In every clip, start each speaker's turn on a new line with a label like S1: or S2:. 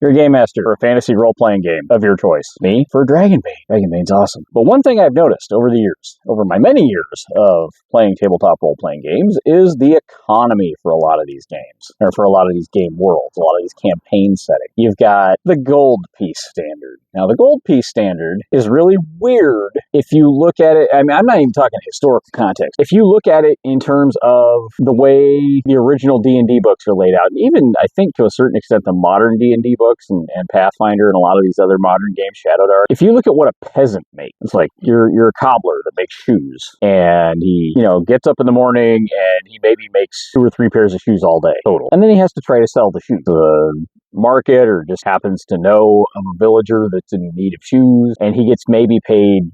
S1: You're a game master for a fantasy role-playing game of your choice. Me? For Dragonbane. Dragonbane's awesome. But one thing I've noticed over the years, over my many years of playing tabletop role-playing games, is the economy for a lot of these games, or for a lot of these game worlds, a lot of these campaign settings. You've got the gold piece standard. Now, the gold piece standard is really weird if you look at it. I mean, I'm not even talking historical context. If you look at it in terms of the way the original D&D books are laid out, and even, I think, to a certain extent, the modern D&D books and Pathfinder and a lot of these other modern games, Shadow Dark, if you look at what a peasant makes, it's like you're a cobbler that makes shoes, and he, gets up in the morning and he maybe makes 2 or 3 pairs of shoes all day total. And then he has to try to sell the shoes to the market, or just happens to know of a villager that's in need of shoes, and he gets maybe paid,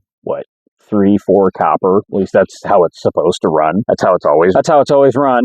S1: 3-4 copper. At least that's how it's supposed to run. That's how it's always run.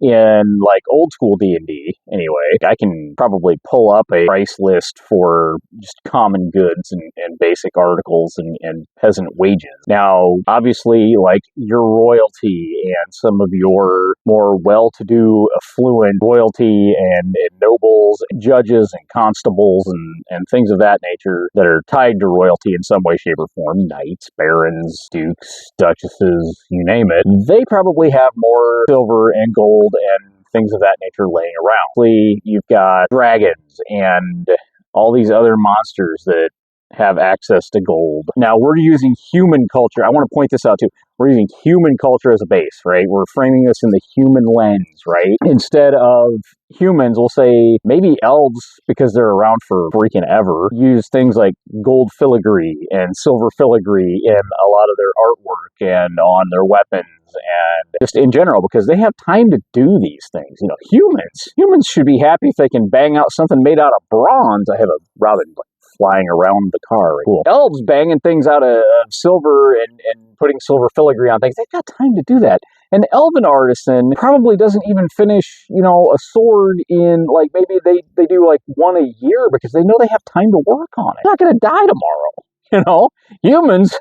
S1: In like old school D&D, anyway, I can probably pull up a price list for just common goods and basic articles and peasant wages. Now, obviously, like your royalty and some of your more well-to-do, affluent royalty and nobles, judges and constables and things of that nature that are tied to royalty in some way, shape, or form, knights, barons, dukes, duchesses, you name it, they probably have more silver and gold and things of that nature laying around. You've got dragons and all these other monsters that have access to gold. Now, we're using human culture. I want to point this out too. We're using human culture as a base, right? We're framing this in the human lens, right? Instead of humans, we'll say maybe elves, because they're around for freaking ever, use things like gold filigree and silver filigree in a lot of their artwork and on their weapons and just in general, because they have time to do these things. Humans should be happy if they can bang out something made out of bronze. I have a Robin flying around the car. Right? Cool. Elves banging things out of silver and putting silver filigree on things. They've got time to do that. An elven artisan probably doesn't even finish, a sword in, like, maybe they do like one a year because they know they have time to work on it. They're not going to die tomorrow. Humans,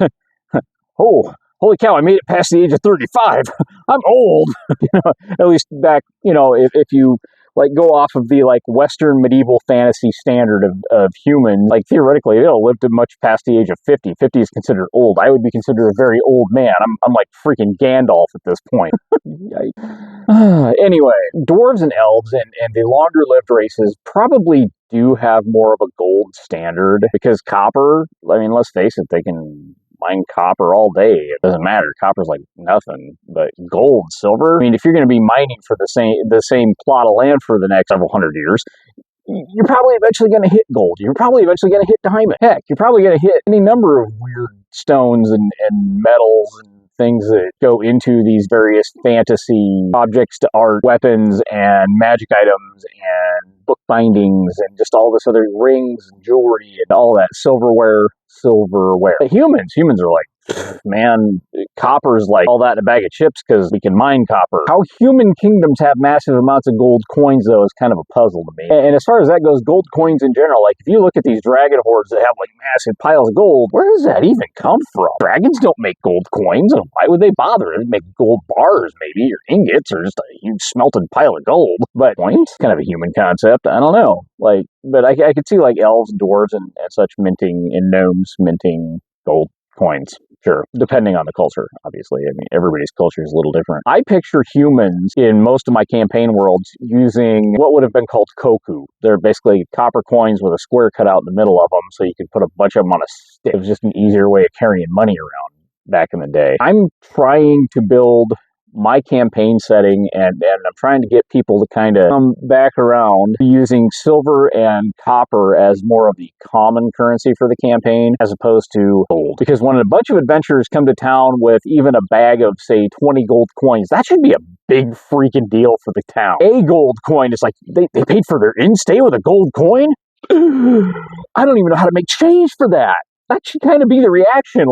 S1: oh, holy cow, I made it past the age of 35. I'm old. At least back, if you go off of the Western medieval fantasy standard of humans, theoretically they'll live to much past the age of 50. 50 is considered old. I would be considered a very old man. I'm like freaking Gandalf at this point. Anyway, dwarves and elves and the longer lived races probably do have more of a gold standard, because copper, let's face it, they can mine copper all day. It doesn't matter. Copper's like nothing. But gold, silver, if you're going to be mining for the same plot of land for the next several hundred years, you're probably eventually going to hit gold. You're probably eventually going to hit diamond. Heck, you're probably going to hit any number of weird stones and metals and things that go into these various fantasy objects to art, weapons and magic items and book bindings and just all this other rings and jewelry and all that silverware. But humans are like, man, copper's like all that in a bag of chips because we can mine copper. How human kingdoms have massive amounts of gold coins, though, is kind of a puzzle to me. And as far as that goes, gold coins in general, if you look at these dragon hordes that have massive piles of gold, where does that even come from? Dragons don't make gold coins, and why would they bother? They make gold bars, maybe, or ingots, or just a huge smelted pile of gold. But coins, kind of a human concept. I don't know. But I could see elves, dwarves, and such minting, and gnomes minting gold coins. Sure, depending on the culture, obviously. Everybody's culture is a little different. I picture humans in most of my campaign worlds using what would have been called koku. They're basically copper coins with a square cut out in the middle of them, so you could put a bunch of them on a stick. It was just an easier way of carrying money around back in the day. I'm trying to build my campaign setting, and I'm trying to get people to kind of come back around to using silver and copper as more of the common currency for the campaign as opposed to gold. Because when a bunch of adventurers come to town with even a bag of, say, 20 gold coins, that should be a big freaking deal for the town. A gold coin is they paid for their in-stay with a gold coin? I don't even know how to make change for that. That should kind of be the reaction.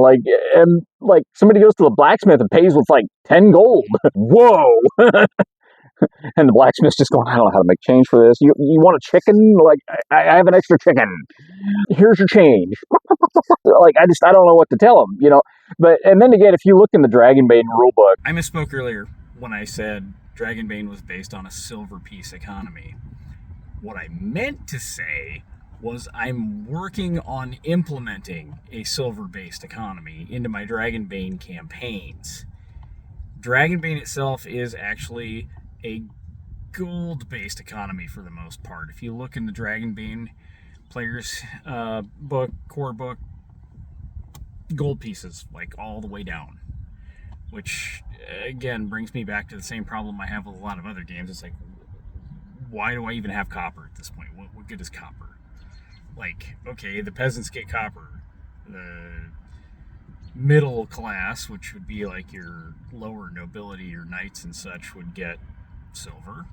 S1: Somebody goes to the blacksmith and pays with 10 gold. Whoa! And the blacksmith's just going, I don't know how to make change for this. You want a chicken? I have an extra chicken. Here's your change. I don't know what to tell them, But, and then again, if you look in the Dragonbane rulebook.
S2: I misspoke earlier when I said Dragonbane was based on a silver piece economy. What I meant to say was I'm working on implementing a silver-based economy into my Dragonbane campaigns. Dragonbane itself is actually a gold-based economy for the most part. If you look in the Dragonbane players core book, gold pieces like all the way down, which again brings me back to the same problem I have with a lot of other games. It's like, why do I even have copper at this point? What good is copper? Like, okay, the peasants get copper. The middle class, which would be like your lower nobility, your knights and such, would get silver.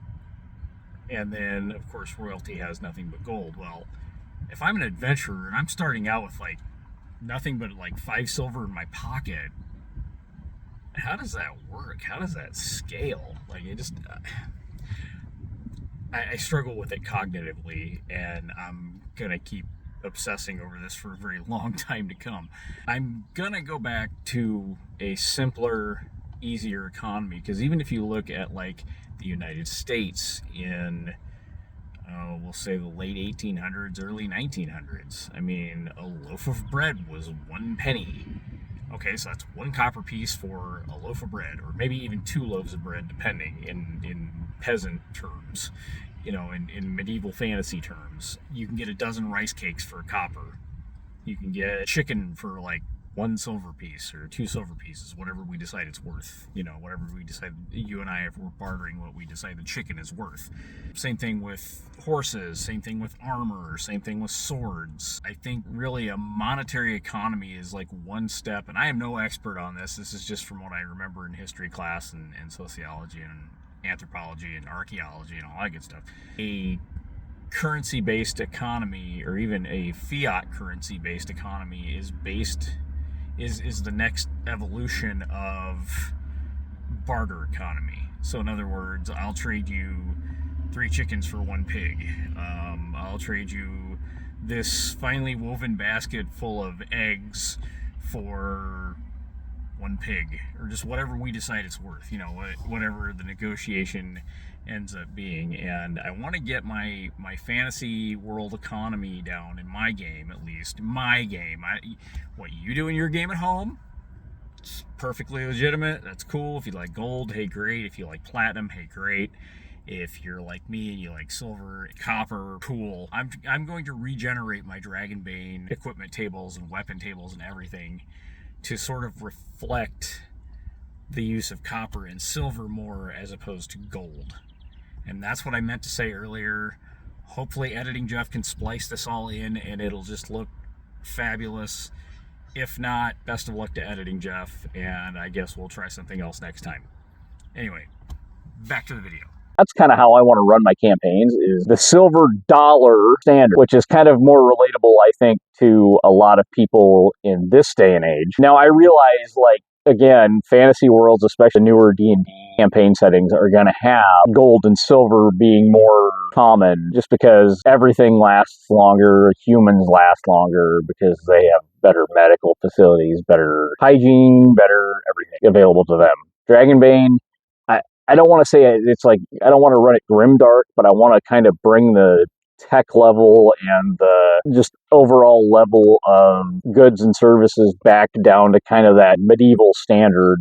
S2: And then, of course, royalty has nothing but gold. Well, if I'm an adventurer and I'm starting out with like nothing but like 5 silver in my pocket, how does that work? How does that scale? Like, it just, I struggle with it cognitively, and I'm gonna keep obsessing over this for a very long time to come. I'm gonna go back to a simpler, easier economy, because even if you look at like the United States in we'll say the late 1800s, early 1900s, I mean, a loaf of bread was 1 penny. Okay, so that's 1 copper piece for a loaf of bread, or maybe even 2 loaves of bread, depending in peasant terms. In medieval fantasy terms, you can get a dozen rice cakes for a copper. You can get chicken for like 1 silver piece or 2 silver pieces, whatever we decide it's worth. Whatever we decide, you and I, if we're bartering, what we decide the chicken is worth. Same thing with horses, same thing with armor, same thing with swords. I think really a monetary economy is like one step, and I am no expert on this. This is just from what I remember in history class and sociology and anthropology and archaeology and all that good stuff. A currency-based economy, or even a fiat currency-based economy, is the next evolution of barter economy. So in other words, I'll trade you 3 chickens for 1 pig. I'll trade you this finely woven basket full of eggs for 1 pig, or just whatever we decide it's worth, whatever the negotiation ends up being. And I want to get my fantasy world economy down in my game, at least. My game. What you do in your game at home, it's perfectly legitimate. That's cool. If you like gold, hey, great. If you like platinum, hey, great. If you're like me and you like silver, copper, cool. I'm going to regenerate my Dragonbane equipment tables and weapon tables and everything to sort of reflect the use of copper and silver more as opposed to gold. And that's what I meant to say earlier. Hopefully Editing Jeff can splice this all in and it'll just look fabulous. If not, best of luck to Editing Jeff, and I guess we'll try something else next time. Anyway, back to the video.
S1: That's kind of how I want to run my campaigns, is the silver dollar standard, which is kind of more relatable, I think, to a lot of people in this day and age. Now, I realize, like, again, fantasy worlds, especially newer D&D campaign settings, are going to have gold and silver being more common just because everything lasts longer, humans last longer because they have better medical facilities, better hygiene, better everything available to them. Dragonbane, I don't want to say it's like, I don't want to run it grimdark, but I want to kind of bring the tech level and the just overall level of goods and services back down to kind of that medieval standard,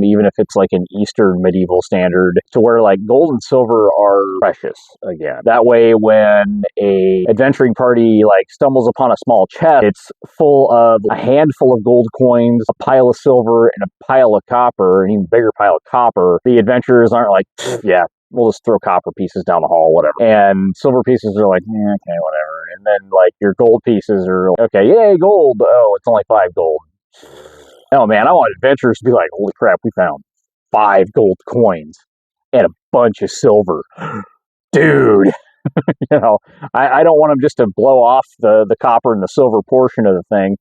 S1: even if it's like an Eastern medieval standard, to where like gold and silver are precious again. That way, when a adventuring party like stumbles upon a small chest, it's full of a handful of gold coins, a pile of silver, and a pile of copper, an even bigger pile of copper. The adventurers aren't like, yeah, we'll just throw copper pieces down the hall, whatever. And silver pieces are like, okay, whatever. And then, like, your gold pieces are, okay, yay, gold. Oh, it's only 5 gold. Oh, man, I want adventurers to be like, holy crap, we found 5 gold coins and a bunch of silver. Dude. I don't want them just to blow off the copper and the silver portion of the thing.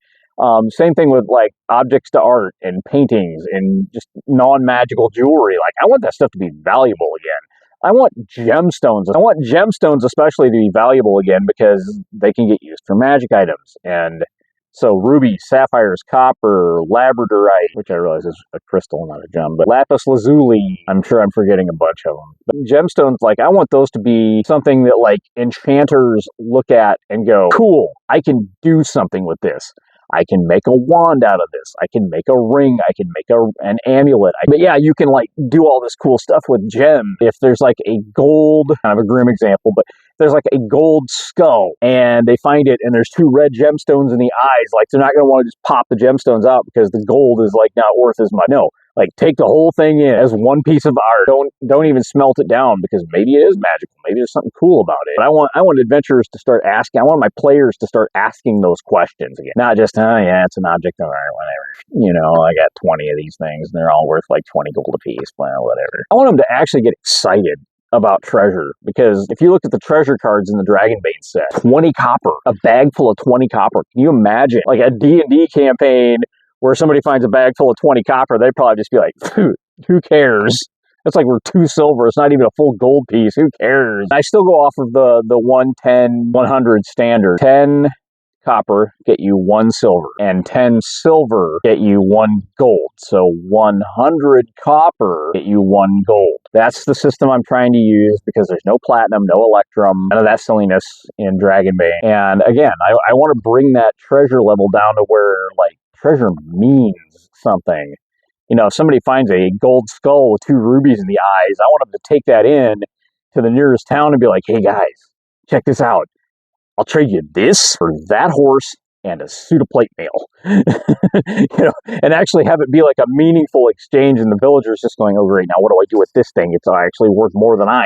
S1: Same thing with like objects to art and paintings and just non-magical jewelry. Like, I want that stuff to be valuable again. I want gemstones. I want gemstones especially to be valuable again because they can get used for magic items. And So ruby, sapphires, copper, labradorite, which I realize is a crystal, not a gem, but lapis lazuli. I'm sure I'm forgetting a bunch of them. But gemstones, like, I want those to be something that, like, enchanters look at and go, cool, I can do something with this. I can make a wand out of this. I can make a ring. I can make an amulet. But yeah, you can, like, do all this cool stuff with gem. If there's, like, a gold, kind of a grim example, but there's, like, a gold skull and they find it and there's 2 red gemstones in the eyes, like, they're not going to want to just pop the gemstones out because the gold is, like, not worth as much. No. Like, take the whole thing in as one piece of art. Don't even smelt it down because maybe it is magical. Maybe there's something cool about it. But I want adventurers to start asking. I want my players to start asking those questions again. Not just, oh yeah, it's an object of art, whatever. You know, I got 20 of these things and they're all worth like 20 gold apiece. Well, whatever. I want them to actually get excited about treasure, because if you look at the treasure cards in the Dragonbane set, 20 copper, a bag full of 20 copper. Can you imagine like a D&D campaign where somebody finds a bag full of 20 copper? They'd probably just be like, who cares? That's like we're 2 silver. It's not even a full gold piece. Who cares? I still go off of the 110, 100 standard. 10 copper get you 1 silver, and 10 silver get you 1 gold. So 100 copper get you 1 gold. That's the system I'm trying to use because there's no platinum, no electrum, none of that silliness in Dragonbane. And again, I want to bring that treasure level down to where, like, treasure means something. You know, if somebody finds a gold skull with 2 rubies in the eyes, I want them to take that in to the nearest town and be like, hey guys, check this out. I'll trade you this for that horse and a suit of plate mail. You know, and actually have it be like a meaningful exchange, and the villagers just going, oh great, now what do I do with this thing? It's actually worth more than I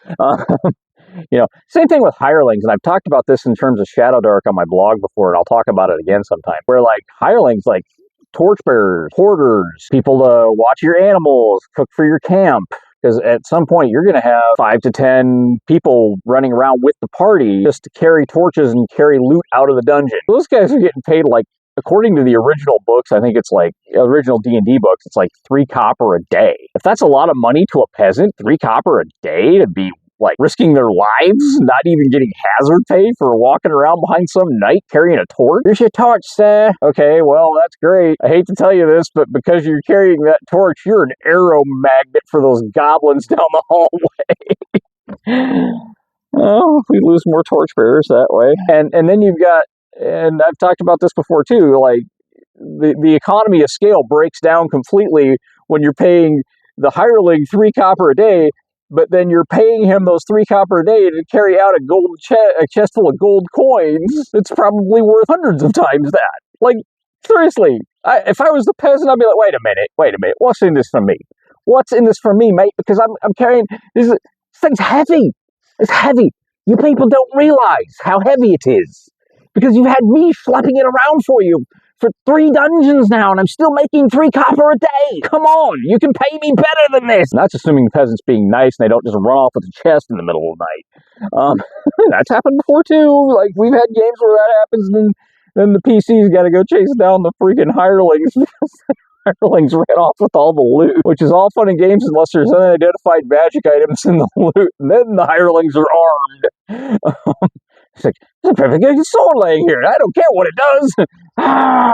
S1: am. You know, same thing with hirelings, and I've talked about this in terms of Shadow Dark on my blog before, and I'll talk about it again sometime, where like hirelings, like torchbearers, porters, people to watch your animals, cook for your camp. Because at some point, you're going to have 5 to 10 people running around with the party just to carry torches and carry loot out of the dungeon. Those guys are getting paid, like, according to the original books, I think it's like, original D&D books, it's like 3 copper a day. If that's a lot of money to a peasant, 3 copper a day to be, like, risking their lives, not even getting hazard pay for walking around behind some knight carrying a torch. Here's your torch, sir. Okay, well, that's great. I hate to tell you this, but because you're carrying that torch, you're an arrow magnet for those goblins down the hallway. Oh, we lose more torchbearers that way. And then you've got, and I've talked about this before too, like, the economy of scale breaks down completely when you're paying the hireling 3 copper a day, but then you're paying him those 3 copper a day to carry out a chest full of gold coins. It's probably worth hundreds of times that. Like, seriously, if I was the peasant, I'd be like, wait a minute, what's in this for me? What's in this for me, mate? Because I'm carrying, this thing's heavy. It's heavy. You people don't realize how heavy it is. Because you've had me schlepping it around for you for 3 dungeons now, and I'm still making 3 copper a day. Come on, you can pay me better than this. And that's assuming the peasants being nice and they don't just run off with a chest in the middle of the night. That's happened before too. Like, we've had games where that happens, and then the PC's got to go chase down the freaking hirelings because the hirelings ran off with all the loot, which is all fun and games unless there's unidentified magic items in the loot, and then the hirelings are armed. It's like, there's a perfect sword laying here. I don't care what it does. Ah!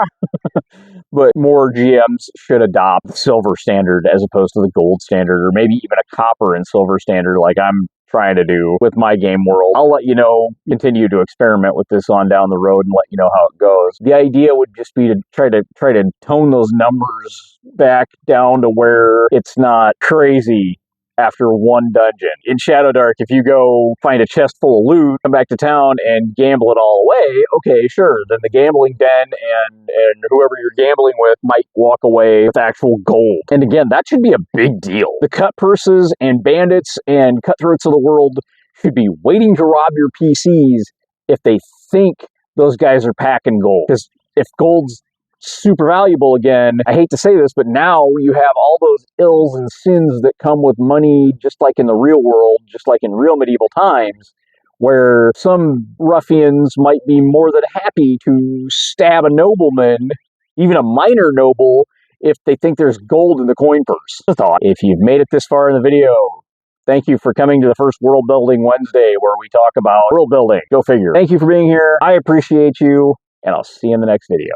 S1: But more GMs should adopt the silver standard as opposed to the gold standard, or maybe even a copper and silver standard like I'm trying to do with my game world. I'll let you know, continue to experiment with this on down the road and let you know how it goes. The idea would just be to try to tone those numbers back down to where it's not crazy after 1 dungeon. In Shadow Dark, if you go find a chest full of loot, come back to town and gamble it all away, okay, sure, then the gambling den and whoever you're gambling with might walk away with actual gold. And again, that should be a big deal. The cut purses and bandits and cutthroats of the world should be waiting to rob your PCs if they think those guys are packing gold. Because if gold's super valuable again, I hate to say this, but now you have all those ills and sins that come with money, just like in the real world, just like in real medieval times, where some ruffians might be more than happy to stab a nobleman, even a minor noble, if they think there's gold in the coin purse. A thought. If you've made it this far in the video, thank you for coming to the first World Building Wednesday, where we talk about world building. Go figure. Thank you for being here. I appreciate you. and I'll see you in the next video.